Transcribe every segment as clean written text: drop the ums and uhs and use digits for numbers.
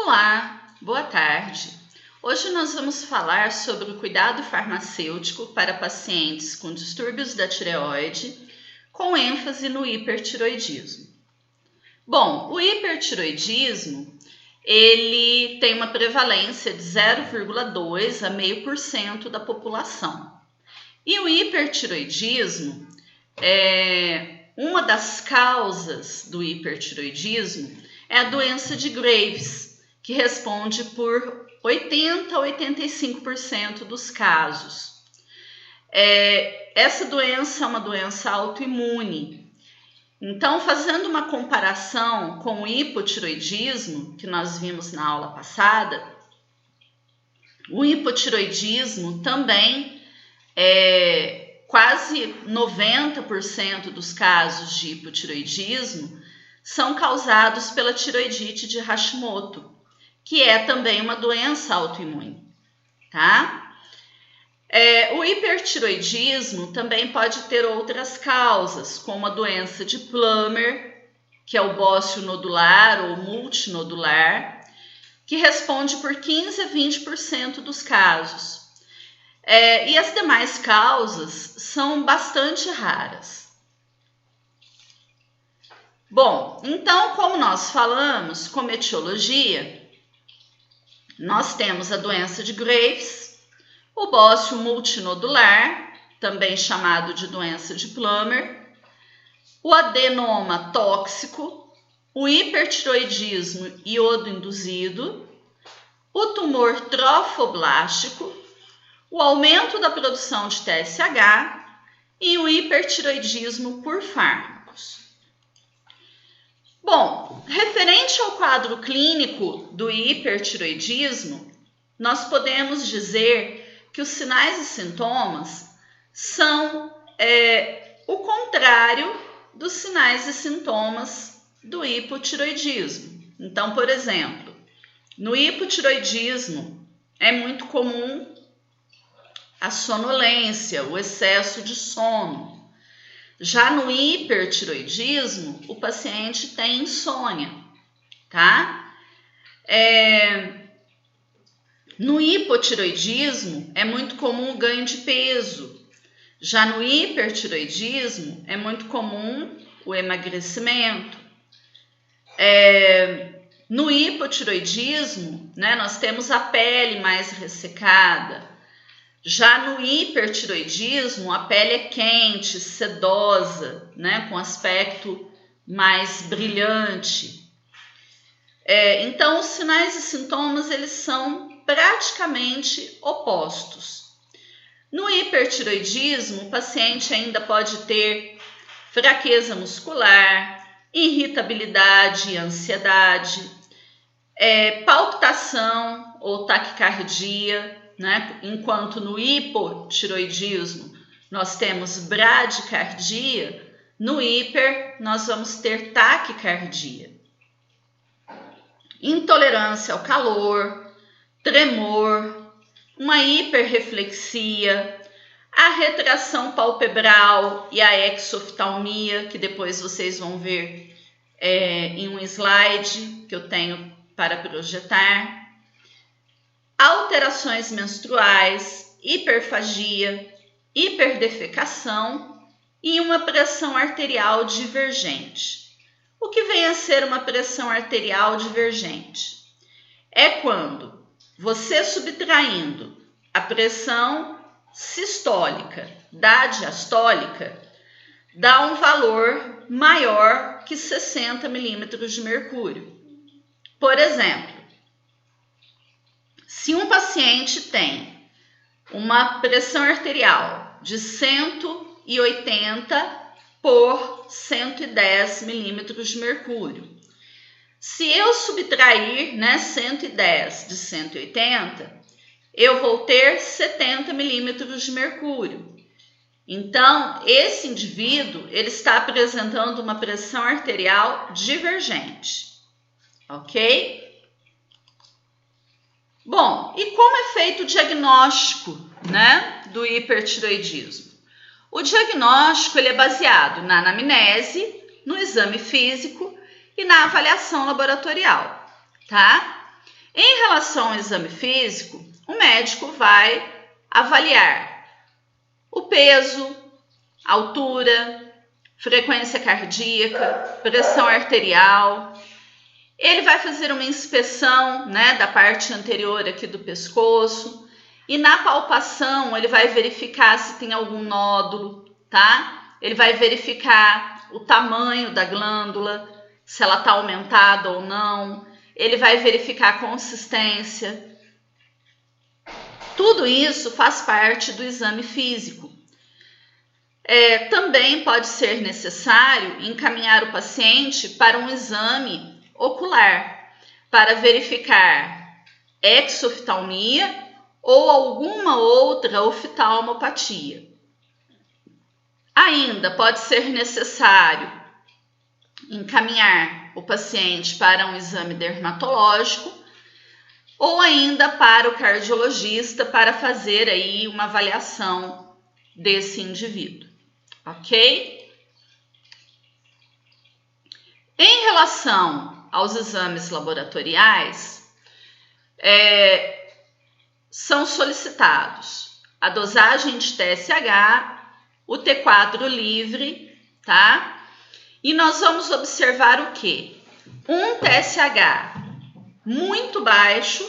Olá, boa tarde. Hoje nós vamos falar sobre o cuidado farmacêutico para pacientes com distúrbios da tireoide, com ênfase no hipertiroidismo. Bom, o hipertiroidismo, ele tem uma prevalência de 0,2 a 0,5% da população. E o hipertiroidismo uma das causas do hipertiroidismo é a doença de Graves, que responde por 80 a 85% dos casos. Essa doença é uma doença autoimune. Então, fazendo uma comparação com o hipotiroidismo, que nós vimos na aula passada, o hipotiroidismo também quase 90% dos casos de hipotiroidismo são causados pela tiroidite de Hashimoto, que é também uma doença autoimune, tá? O hipertiroidismo também pode ter outras causas, como a doença de Plummer, que é o bócio nodular ou multinodular, que responde por 15 a 20% dos casos. E as demais causas são bastante raras. Bom, então, como nós falamos, como etiologia, nós temos a doença de Graves, o bócio multinodular, também chamado de doença de Plummer, o adenoma tóxico, o hipertiroidismo iodo-induzido, o tumor trofoblástico, o aumento da produção de TSH e o hipertiroidismo por fármacos. Bom, referente ao quadro clínico do hipertiroidismo, nós podemos dizer que os sinais e sintomas são o contrário dos sinais e sintomas do hipotiroidismo. Então, por exemplo, no hipotiroidismo é muito comum a sonolência, o excesso de sono. Já no hipertiroidismo, o paciente tem insônia, tá? No hipotiroidismo, é muito comum o ganho de peso. Já no hipertiroidismo, é muito comum o emagrecimento. No hipotiroidismo, nós temos a pele mais ressecada. Já no hipertiroidismo, a pele é quente, sedosa, com aspecto mais brilhante. Então, os sinais e sintomas, eles são praticamente opostos. No hipertiroidismo, o paciente ainda pode ter fraqueza muscular, irritabilidade e ansiedade, palpitação ou taquicardia, enquanto no hipotiroidismo nós temos bradicardia, no hiper nós vamos ter taquicardia. Intolerância ao calor, tremor, uma hiperreflexia, a retração palpebral e a exoftalmia, que depois vocês vão ver em um slide que eu tenho para projetar. Alterações menstruais, hiperfagia, hiperdefecação e uma pressão arterial divergente. O que vem a ser uma pressão arterial divergente? É quando você, subtraindo a pressão sistólica da diastólica, dá um valor maior que 60 milímetros de mercúrio. Por exemplo, se um paciente tem uma pressão arterial de 180 por 110 milímetros de mercúrio, se eu subtrair 110 de 180, eu vou ter 70 milímetros de mercúrio. Então, esse indivíduo ele está apresentando uma pressão arterial divergente, ok? Bom, e como é feito o diagnóstico, do hipertiroidismo? O diagnóstico ele é baseado na anamnese, no exame físico e na avaliação laboratorial, tá? Em relação ao exame físico, o médico vai avaliar o peso, altura, frequência cardíaca, pressão arterial. Ele vai fazer uma inspeção, né, da parte anterior aqui do pescoço e na palpação ele vai verificar se tem algum nódulo, tá? Ele vai verificar o tamanho da glândula, se ela está aumentada ou não. Ele vai verificar a consistência. Tudo isso faz parte do exame físico. Também pode ser necessário encaminhar o paciente para um exame ocular, para verificar exoftalmia ou alguma outra oftalmopatia. Ainda pode ser necessário encaminhar o paciente para um exame dermatológico ou ainda para o cardiologista para fazer aí uma avaliação desse indivíduo, ok? Em relação aos exames laboratoriais, são solicitados a dosagem de TSH, o T4 livre, tá? E nós vamos observar o quê? Um TSH muito baixo,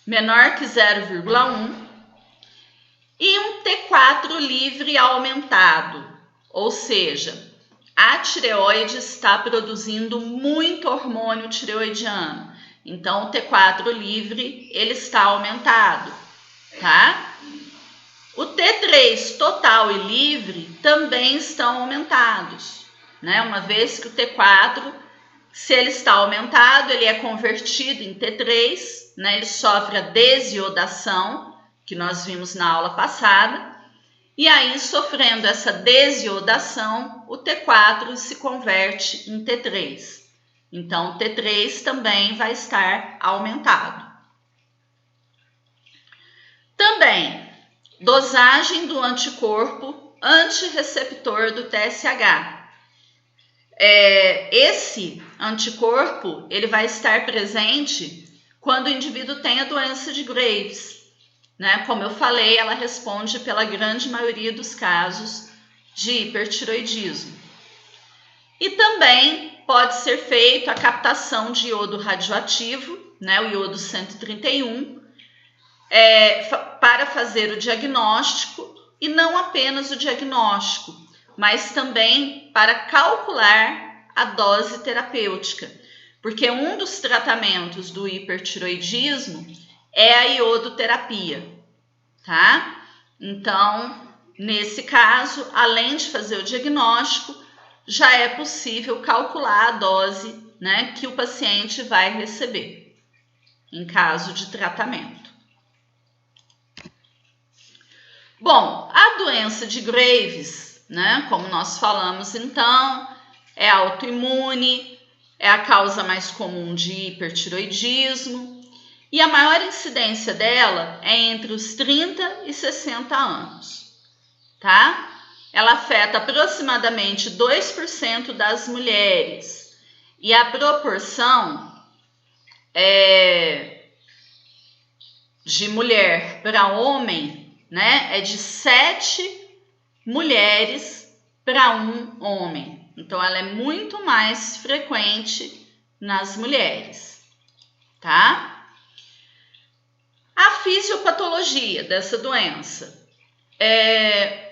menor que 0,1, e um T4 livre aumentado, ou seja, a tireoide está produzindo muito hormônio tireoidiano. Então, o T4 livre, ele está aumentado, tá? O T3 total e livre também estão aumentados, né? Uma vez que o T4, se ele está aumentado, ele é convertido em T3, né? Ele sofre a desiodação, que nós vimos na aula passada, e aí, sofrendo essa desiodação, o T4 se converte em T3. Então, o T3 também vai estar aumentado. Também, dosagem do anticorpo antirreceptor do TSH. Esse anticorpo, ele vai estar presente quando o indivíduo tem a doença de Graves, né? Como eu falei, ela responde pela grande maioria dos casos de hipertiroidismo. E também pode ser feita a captação de iodo radioativo, né? O iodo 131, para fazer o diagnóstico, e não apenas o diagnóstico, mas também para calcular a dose terapêutica, porque um dos tratamentos do hipertiroidismo é a iodoterapia, tá? Então, nesse caso, além de fazer o diagnóstico, já é possível calcular a dose, né, que o paciente vai receber em caso de tratamento. Bom, a doença de Graves, né, como nós falamos então, é autoimune, é a causa mais comum de hipertiroidismo e a maior incidência dela é entre os 30 e 60 anos, tá? Ela afeta aproximadamente 2% das mulheres e a proporção de mulher para homem, né, é de 7 mulheres para 1 homem. Então, ela é muito mais frequente nas mulheres, tá? A fisiopatologia dessa doença.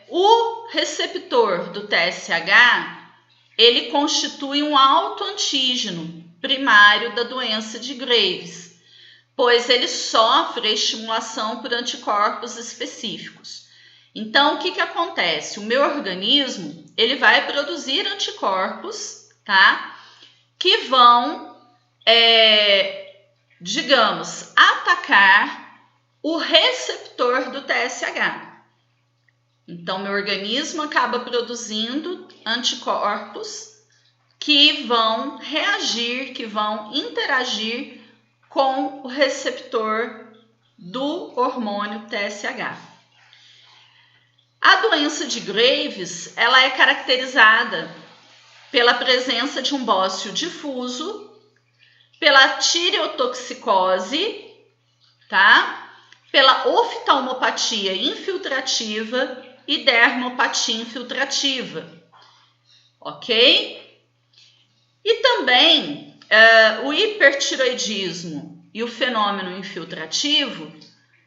O receptor do TSH, ele constitui um autoantígeno primário da doença de Graves, pois ele sofre a estimulação por anticorpos específicos. Então, o que acontece? O meu organismo, ele vai produzir anticorpos, tá? Que vão, digamos, atacar o receptor do TSH. Então, meu organismo acaba produzindo anticorpos que vão reagir, que vão interagir com o receptor do hormônio TSH. A doença de Graves, ela é caracterizada pela presença de um bócio difuso, pela tireotoxicose, tá? Pela oftalmopatia infiltrativa e dermopatia infiltrativa, ok? E também o hipertiroidismo e o fenômeno infiltrativo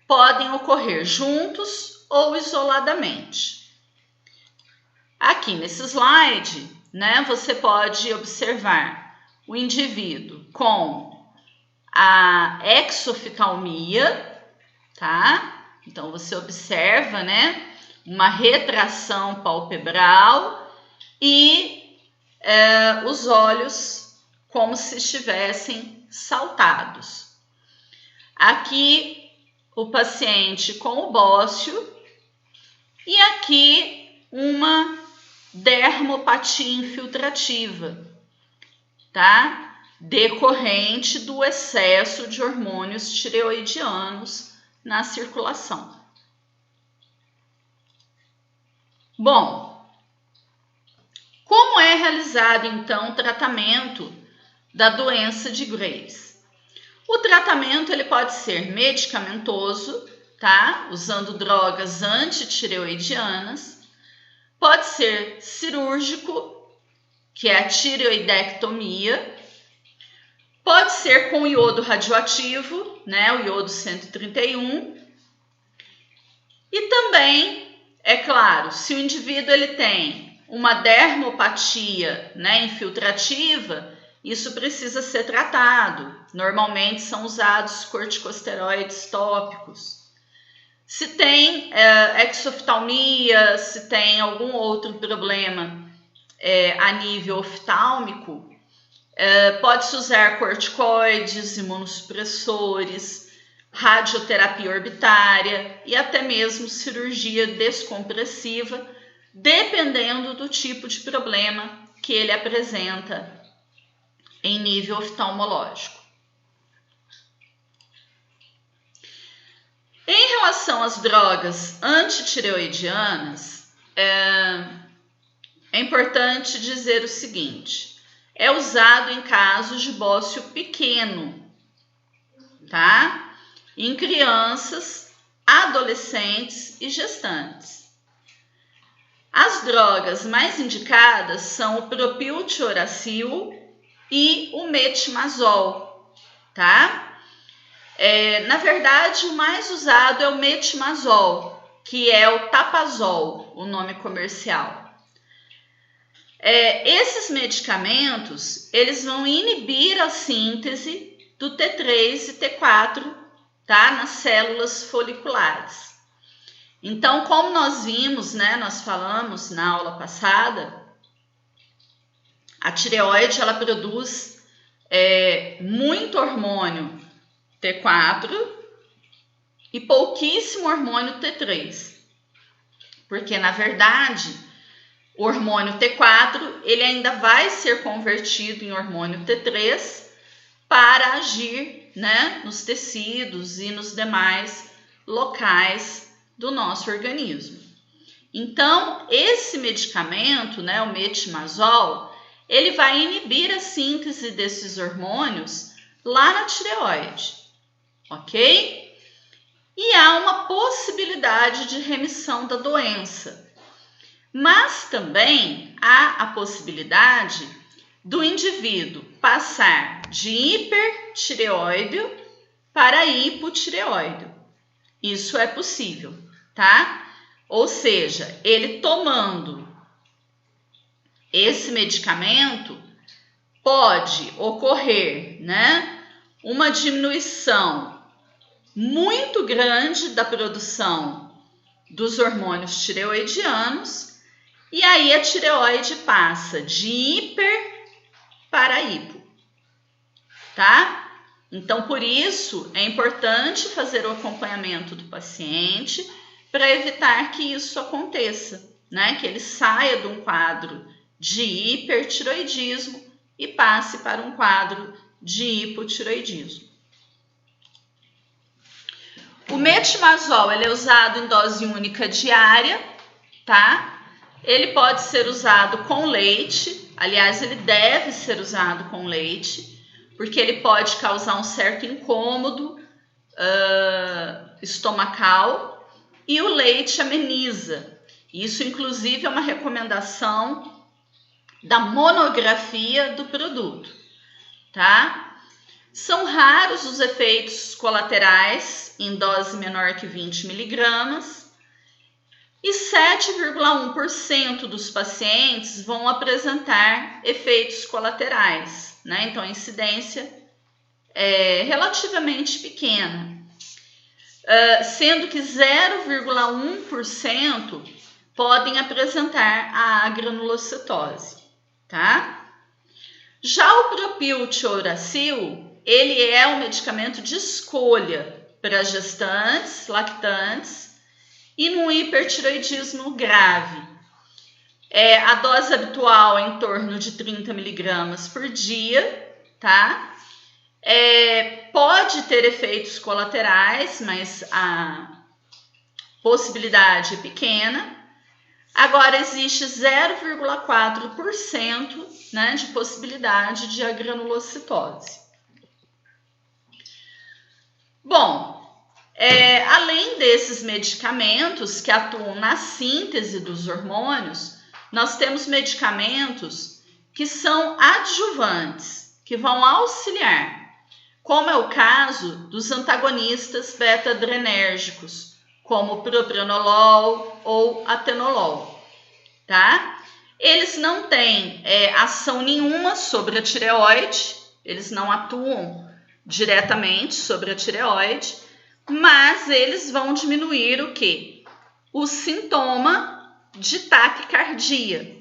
podem ocorrer juntos ou isoladamente. Aqui nesse slide, né, você pode observar o indivíduo com a exoftalmia, tá? Então você observa, né, uma retração palpebral e os olhos como se estivessem saltados. Aqui o paciente com o bócio e aqui uma dermopatia infiltrativa, tá? Decorrente do excesso de hormônios tireoidianos na circulação. Bom, como é realizado então o tratamento da doença de Graves? O tratamento ele pode ser medicamentoso, tá? Usando drogas antitireoidianas. Pode ser cirúrgico, que é a tireoidectomia. Pode ser com iodo radioativo, né, o iodo 131. E também, é claro, se o indivíduo ele tem uma dermopatia, né, infiltrativa, isso precisa ser tratado. Normalmente são usados corticosteroides tópicos. Se tem exoftalmia, se tem algum outro problema a nível oftálmico, pode-se usar corticoides, imunossupressores, radioterapia orbitária e até mesmo cirurgia descompressiva, dependendo do tipo de problema que ele apresenta em nível oftalmológico. Em relação às drogas antitireoidianas, é importante dizer o seguinte: é usado em casos de bócio pequeno, tá? Em crianças, adolescentes e gestantes. As drogas mais indicadas são o propiltioracil e o metimazol, tá? Na verdade, o mais usado é o metimazol, que é o Tapazol, o nome comercial. Esses medicamentos, eles vão inibir a síntese do T3 e T4, tá? Nas células foliculares. Então, como nós vimos, né, nós falamos na aula passada, a tireoide ela produz muito hormônio T4 e pouquíssimo hormônio T3. Porque, na verdade, o hormônio T4 ele ainda vai ser convertido em hormônio T3 para agir, né, nos tecidos e nos demais locais do nosso organismo. Então, esse medicamento, né, o metimazol, ele vai inibir a síntese desses hormônios lá na tireoide, ok? E há uma possibilidade de remissão da doença, mas também há a possibilidade do indivíduo passar de hipertireoide para hipotireoide. Isso é possível, tá? Ou seja, ele tomando esse medicamento pode ocorrer, né, uma diminuição muito grande da produção dos hormônios tireoidianos e aí a tireoide passa de hiper para hipo, tá? Então, por isso, é importante fazer o acompanhamento do paciente para evitar que isso aconteça, né? Que ele saia de um quadro de hipertiroidismo e passe para um quadro de hipotiroidismo. O metimazol ele é usado em dose única diária, tá? Ele pode ser usado com leite, aliás, ele deve ser usado com leite, porque ele pode causar um certo incômodo estomacal, e o leite ameniza. Isso, inclusive, é uma recomendação da monografia do produto, tá? São raros os efeitos colaterais em dose menor que 20 miligramas, e 7,1% dos pacientes vão apresentar efeitos colaterais, né? Então, a incidência é relativamente pequena, sendo que 0,1% podem apresentar a agranulocitose, tá? Já o propiltioracil, ele é um medicamento de escolha para gestantes, lactantes e no hipertiroidismo grave. A dose habitual é em torno de 30 miligramas por dia, tá? Pode ter efeitos colaterais, mas a possibilidade é pequena. Agora, existe 0,4%, né, de possibilidade de agranulocitose. Bom, além desses medicamentos que atuam na síntese dos hormônios, nós temos medicamentos que são adjuvantes, que vão auxiliar, como é o caso dos antagonistas beta-adrenérgicos, como o propranolol ou atenolol, tá? Eles não têm ação nenhuma sobre a tireoide, eles não atuam diretamente sobre a tireoide, mas eles vão diminuir o quê? O sintoma de taquicardia,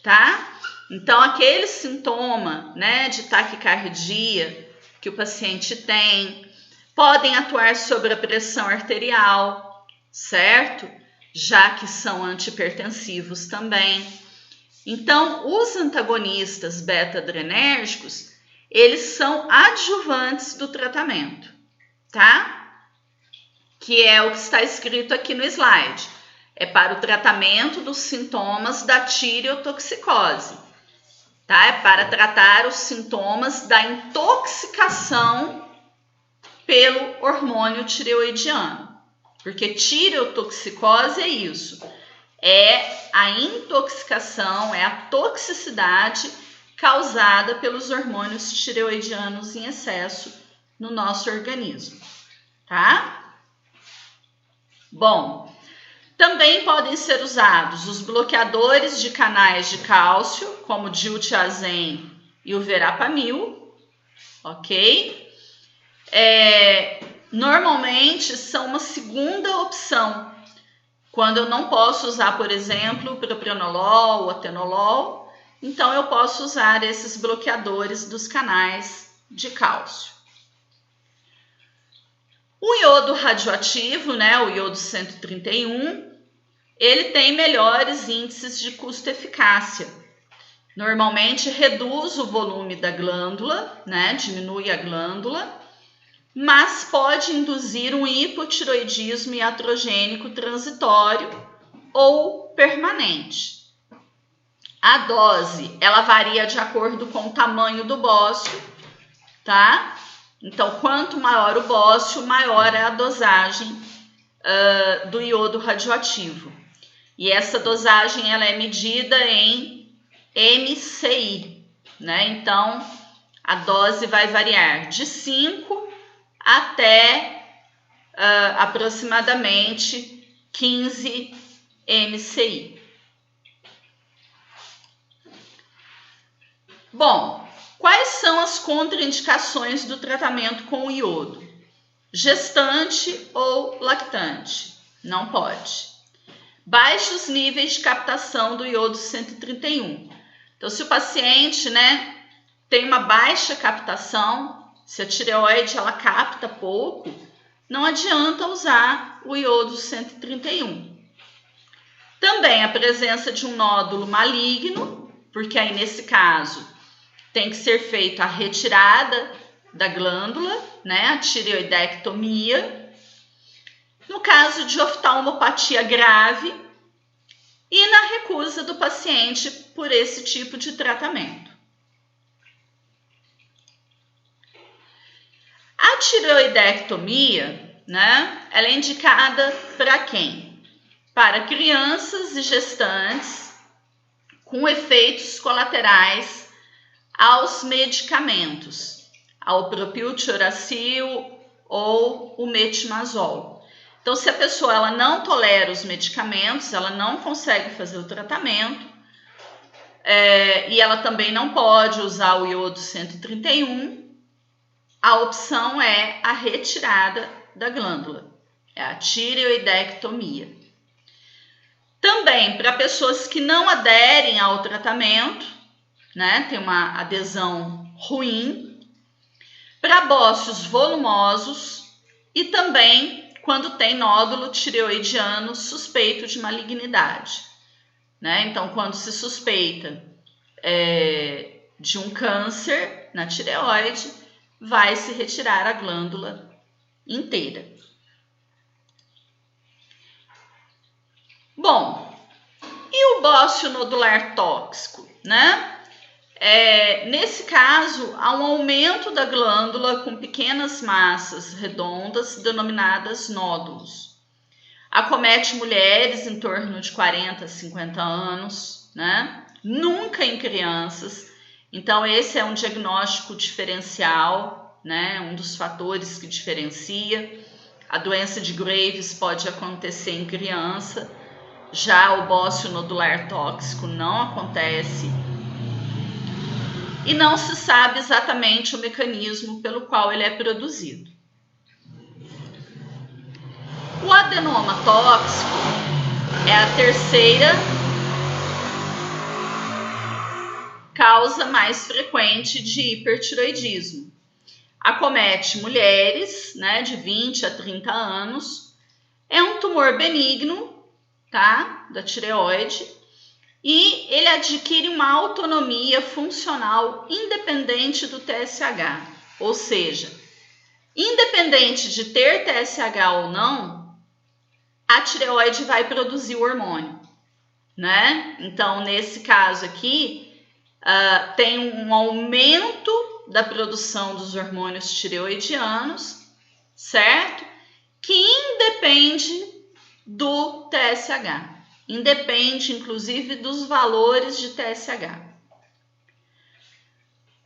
tá? Então, aquele sintoma, né, de taquicardia que o paciente tem, podem atuar sobre a pressão arterial, certo? Já que são antihipertensivos também. Então, os antagonistas beta-adrenérgicos, eles são adjuvantes do tratamento, tá? Que é o que está escrito aqui no slide. É para o tratamento dos sintomas da tireotoxicose, tá? É para tratar os sintomas da intoxicação pelo hormônio tireoidiano. Porque tireotoxicose é isso. É a intoxicação, é a toxicidade causada pelos hormônios tireoidianos em excesso no nosso organismo, tá? Bom, também podem ser usados os bloqueadores de canais de cálcio, como o diltiazem e o verapamil, ok? Normalmente são uma segunda opção, quando eu não posso usar, por exemplo, o propranolol ou atenolol, então eu posso usar esses bloqueadores dos canais de cálcio. O iodo radioativo, né, o iodo 131, ele tem melhores índices de custo-eficácia. Normalmente reduz o volume da glândula, né, diminui a glândula, mas pode induzir um hipotiroidismo iatrogênico transitório ou permanente. A dose, ela varia de acordo com o tamanho do bócio, tá? Então, quanto maior o bócio, maior é a dosagem do iodo radioativo. E essa dosagem, ela é medida em MCI, né? Então, a dose vai variar de 5 até aproximadamente 15 MCI. Bom, quais são as contraindicações do tratamento com o iodo? Gestante ou lactante? Não pode. Baixos níveis de captação do iodo 131. Então, se o paciente, né, tem uma baixa captação, se a tireoide ela capta pouco, não adianta usar o iodo 131. Também a presença de um nódulo maligno, porque aí nesse caso tem que ser feita a retirada da glândula, né, a tireoidectomia. No caso de oftalmopatia grave e na recusa do paciente por esse tipo de tratamento. A tireoidectomia, né, ela é indicada para quem? Para crianças e gestantes com efeitos colaterais aos medicamentos, ao propiltioracil ou o metimazol. Então, se a pessoa ela não tolera os medicamentos, ela não consegue fazer o tratamento, e ela também não pode usar o iodo 131, a opção é a retirada da glândula, é a tireoidectomia. Também para pessoas que não aderem ao tratamento, né, tem uma adesão ruim, para bócios volumosos e também quando tem nódulo tireoidiano suspeito de malignidade, né? Então, quando se suspeita de um câncer na tireoide, vai se retirar a glândula inteira. Bom, e o bócio nodular tóxico, né? Nesse caso, há um aumento da glândula com pequenas massas redondas denominadas nódulos. Acomete mulheres em torno de 40 a 50 anos, né? Nunca em crianças. Então, esse é um diagnóstico diferencial, né? Um dos fatores que diferencia. A doença de Graves pode acontecer em criança, já o bócio nodular tóxico não acontece. E não se sabe exatamente o mecanismo pelo qual ele é produzido. O adenoma tóxico é a terceira causa mais frequente de hipertiroidismo. Acomete mulheres, né, de 20 a 30 anos. É um tumor benigno, tá, da tireoide. E ele adquire uma autonomia funcional independente do TSH, ou seja, independente de ter TSH ou não, a tireoide vai produzir o hormônio, né? Então, nesse caso aqui, tem um aumento da produção dos hormônios tireoidianos, certo? Que independe do TSH. Independe, inclusive, dos valores de TSH.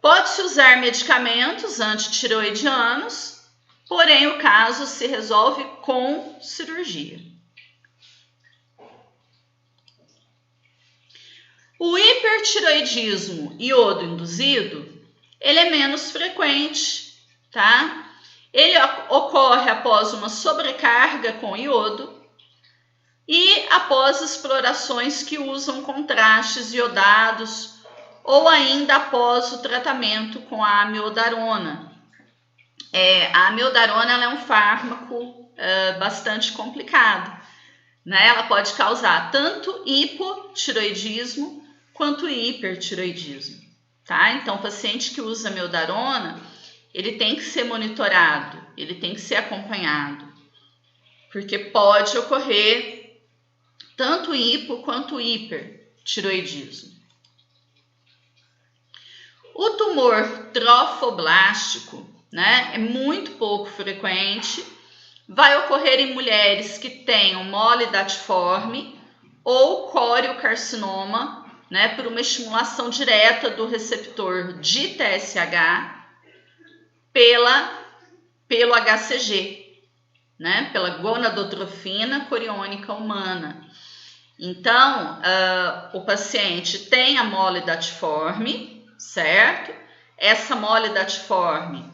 Pode-se usar medicamentos antitireoidianos, porém o caso se resolve com cirurgia. O hipertireoidismo iodo-induzido, ele é menos frequente, tá? Ele ocorre após uma sobrecarga com iodo, e após explorações que usam contrastes iodados ou ainda após o tratamento com a amiodarona. A amiodarona ela é um fármaco bastante complicado, né? Ela pode causar tanto hipotireoidismo quanto hipertireoidismo, tá? Então, o paciente que usa amiodarona, ele tem que ser monitorado, ele tem que ser acompanhado, porque pode ocorrer tanto hipo quanto hipertireoidismo. O tumor trofoblástico, né, é muito pouco frequente, vai ocorrer em mulheres que tenham mole datiforme ou coriocarcinoma, né, por uma estimulação direta do receptor de TSH pelo HCG, né, pela gonadotrofina coriônica humana. Então, o paciente tem a mole datiforme, certo? Essa mole datiforme,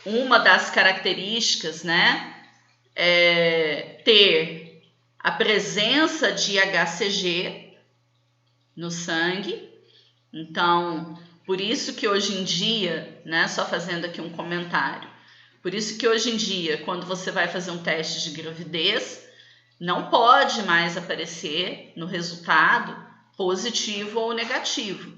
uma das características, né, é ter a presença de HCG no sangue. Então, por isso que hoje em dia, né, só fazendo aqui um comentário, por isso que hoje em dia, quando você vai fazer um teste de gravidez, não pode mais aparecer no resultado positivo ou negativo,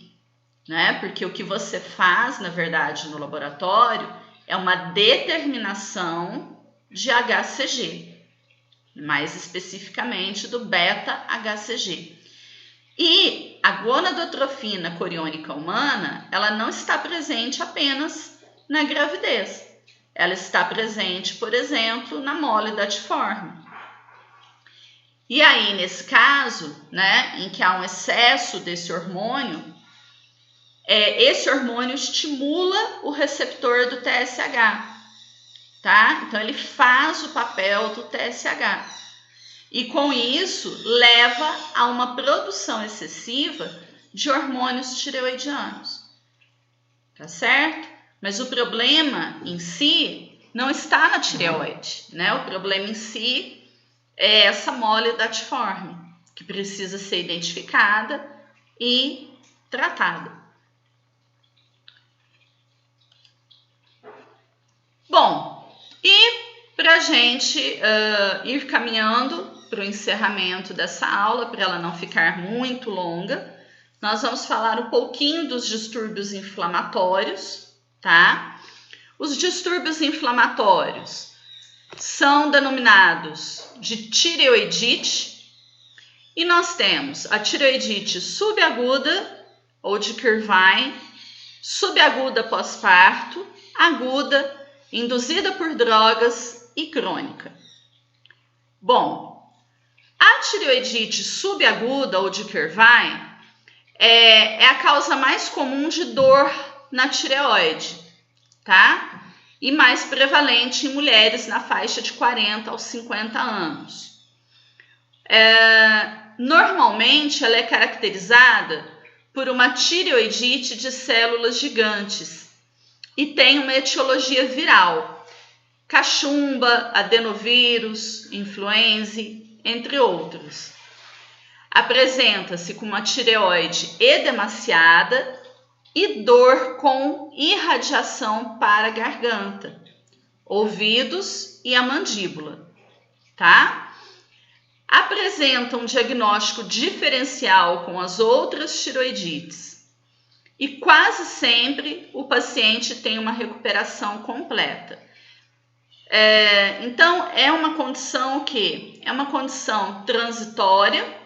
né? Porque o que você faz, na verdade, no laboratório é uma determinação de HCG, mais especificamente do beta-HCG. E a gonadotrofina coriônica humana, ela não está presente apenas na gravidez. Ela está presente, por exemplo, na mole datiforme. E aí, nesse caso, né, em que há um excesso desse hormônio, esse hormônio estimula o receptor do TSH, tá? Então, ele faz o papel do TSH. E com isso, leva a uma produção excessiva de hormônios tireoidianos, tá certo? Mas o problema em si não está na tireoide, né? O problema em si é essa mole datiforme, que precisa ser identificada e tratada. Bom, e para a gente ir caminhando para o encerramento dessa aula, para ela não ficar muito longa, nós vamos falar um pouquinho dos distúrbios inflamatórios, tá? Os distúrbios inflamatórios são denominados de tireoidite, e nós temos a tireoidite subaguda ou de Kirchwein, subaguda pós-parto, aguda, induzida por drogas e crônica. Bom, a tireoidite subaguda ou de Kirchwein é a causa mais comum de dor na tireoide, tá? E mais prevalente em mulheres na faixa de 40 aos 50 anos. Normalmente, ela é caracterizada por uma tireoidite de células gigantes e tem uma etiologia viral, cachumba, adenovírus, influenza, entre outros. Apresenta-se com uma tireoide edemaciada e dor com irradiação para a garganta, ouvidos e a mandíbula, tá? Apresenta um diagnóstico diferencial com as outras tireoidites e quase sempre o paciente tem uma recuperação completa. Então, é uma condição que é uma condição transitória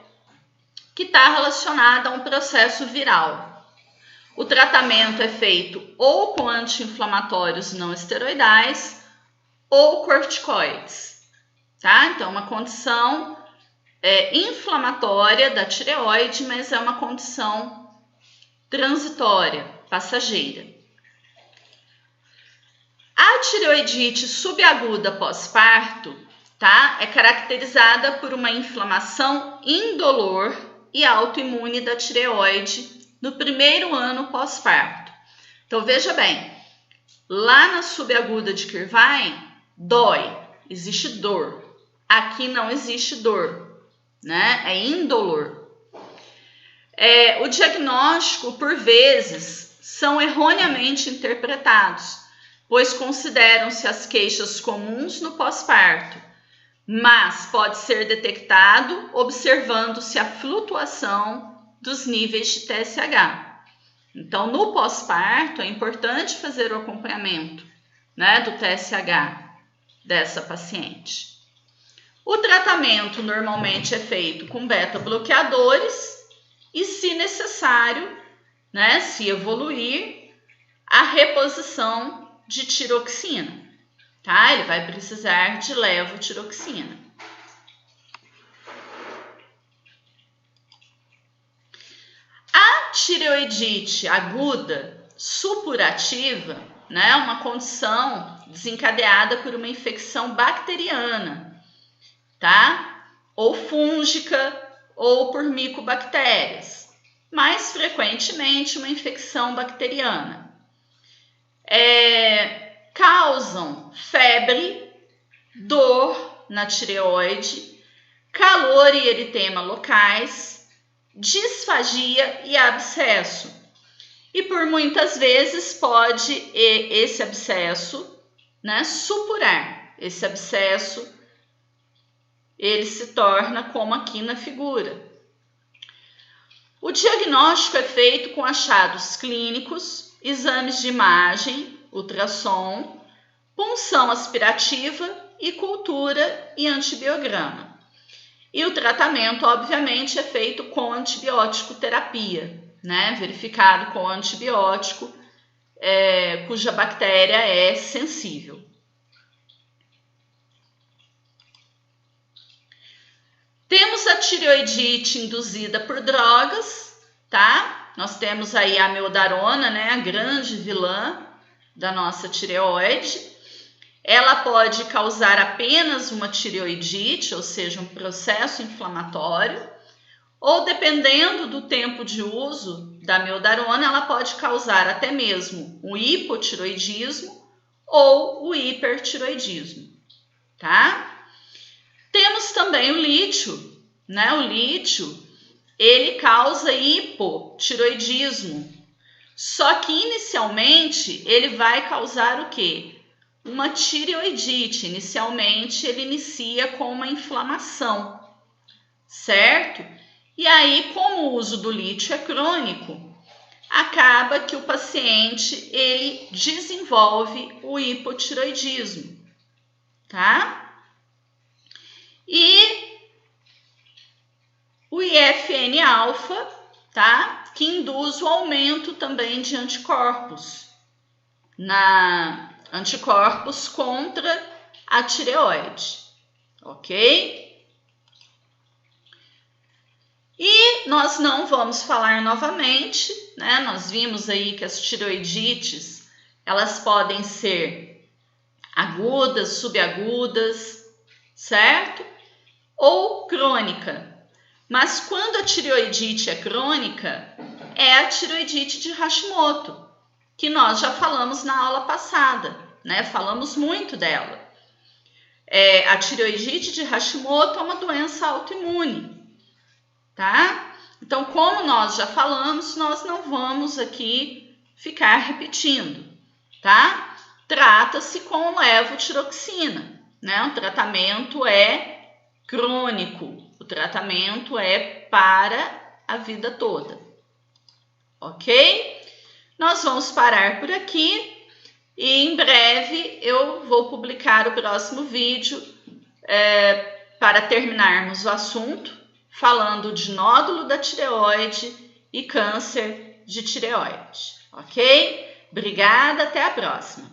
que está relacionada a um processo viral. O tratamento é feito ou com anti-inflamatórios não esteroidais ou corticoides, tá? Então, é uma condição inflamatória da tireoide, mas é uma condição transitória, passageira. A tireoidite subaguda pós-parto, tá? É caracterizada por uma inflamação indolor e autoimune da tireoide no primeiro ano pós-parto. Então, veja bem, lá na subaguda de Kirchwein, dói, existe dor. Aqui não existe dor, né? É indolor. O diagnóstico, por vezes, são erroneamente interpretados, pois consideram-se as queixas comuns no pós-parto, mas pode ser detectado observando-se a flutuação dos níveis de TSH. Então, no pós-parto, é importante fazer o acompanhamento, né, do TSH dessa paciente. O tratamento normalmente é feito com beta-bloqueadores e, se necessário, né, se evoluir, a reposição de tiroxina, tá? Ele vai precisar de levotiroxina. A tireoidite aguda supurativa, né, uma condição desencadeada por uma infecção bacteriana, tá? Ou fúngica ou por micobactérias, mais frequentemente uma infecção bacteriana. Causam febre, dor na tireoide, calor e eritema locais, disfagia e abscesso. E por muitas vezes pode esse abscesso, né, supurar. Esse abscesso, ele se torna como aqui na figura. O diagnóstico é feito com achados clínicos, exames de imagem, ultrassom, punção aspirativa e cultura e antibiograma. E o tratamento, obviamente, é feito com antibiótico terapia, né? Verificado com antibiótico cuja bactéria é sensível. Temos a tireoidite induzida por drogas, tá? Nós temos aí a amiodarona, né? A grande vilã da nossa tireoide. Ela pode causar apenas uma tireoidite, ou seja, um processo inflamatório, ou dependendo do tempo de uso da amiodarona, ela pode causar até mesmo um hipotireoidismo ou o hipertireoidismo, tá? Temos também o lítio, né? O lítio, ele causa hipotireoidismo, só que inicialmente ele vai causar o quê? Uma tireoidite. Inicialmente ele inicia com uma inflamação, certo? E aí, como o uso do lítio é crônico, acaba que o paciente ele desenvolve o hipotireoidismo, tá? E o IFN-alfa, tá? Que induz o aumento também de anticorpos, anticorpos contra a tireoide, ok? E nós não vamos falar novamente, né? Nós vimos aí que as tireoidites, elas podem ser agudas, subagudas, certo? Ou crônica. Mas quando a tireoidite é crônica, é a tireoidite de Hashimoto, que nós já falamos na aula passada, né? Falamos muito dela. A tireoidite de Hashimoto é uma doença autoimune, tá? Então, como nós já falamos, nós não vamos aqui ficar repetindo, tá? Trata-se com levotiroxina, né? O tratamento é crônico, o tratamento é para a vida toda, ok? Nós vamos parar por aqui e em breve eu vou publicar o próximo vídeo para terminarmos o assunto, falando de nódulo da tireoide e câncer de tireoide, ok? Obrigada, até a próxima!